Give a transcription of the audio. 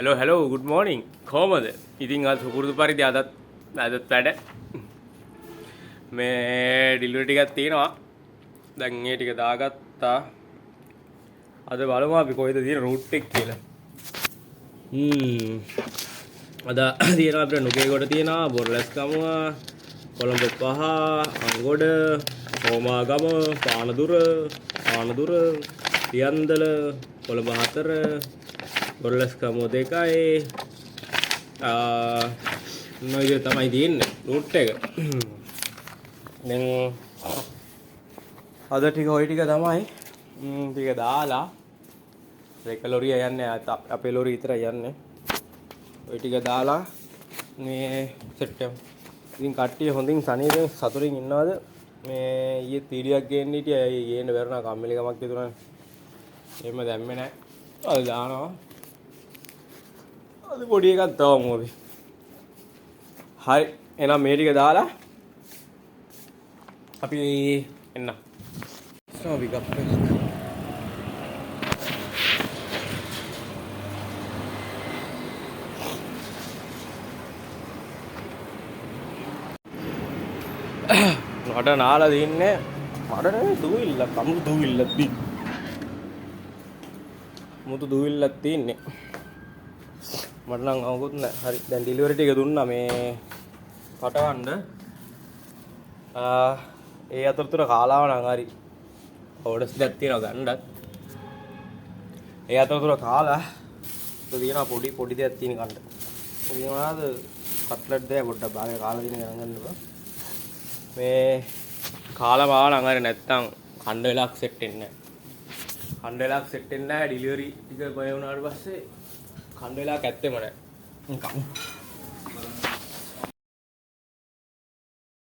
hello good morning කොහමද ඉතින් අද සුපුරුදු පරිදි අදත් වැඩ මේ ඩිලිවරි ටිකක් තියෙනවා දැන් ඒ ටික දාගත්තා අද බලමු අපි කොහෙද තියෙන රූට් එක කියලා අද තියෙනවා අපිට නුගේගොඩ තියෙනවා බොරලැස්කමුව කොළඹ 5 අංගොඩ හෝමාගම පානදුර පියන්දල කොළඹ 4 බොරලැස්කමුව 2යි නොයිද තමයි තියෙන්නේ රූට් එක දැන් අද ටික ඔය ටික තමයි ටික දාලා ඒක ලොරිය යන්නේ අපේ ලොරිය විතර යන්නේ ඔය ටික දාලා මේ සෙට් එක ඉතින් කට්ටිය හොඳින් සනීපෙන් සතුටින් ඉන්නවද මේ ඊයේ පීඩියක් ගේන්න හිටියා ගේන්න බැරුණා කම්මැලිකමක් තිබුණා එහෙම දැම්මේ නැහැ අද දානවා අද පොඩි එකක් දාමු අපි හරි එහෙනම් මේ ටික දාලා අපි එන්න ස්නෝබි කප් එක මට නාලා දින්නේ මට නෙවෙයි දුවිල්ල කමු දුවිල්ලක් දී මුතු දුවිල්ලක් තින්නේ මට නම් අවුකුත් නැහැ හරි දැන් ඩෙලිවරි ටික දුන්නා මේ පටවන්න ඒ අතරතුර කාලාව නම් හරි ඕඩර්ස් දෙකක් තියෙනවා ගන්නත් ඒ අතරතුර කාලා තියෙනවා පොඩි දෙයක් තියෙන කන්න මොනවාද කට්ලට් දෙක පොඩ්ඩක් බාගේ කාලා දින ගන්න ගන්නවා මේ කාලා මාව නම් හරි නැත්තම් කණ්ඩ වෙලාවක් සෙට් වෙන්නේ නැහැ කණ්ඩ වෙලාවක් සෙට් වෙන්නේ නැහැ ඩෙලිවරි ටික බය වුණාට පස්සේ කණ්ඩ වෙලාවක් ඇත්තෙම නැහැ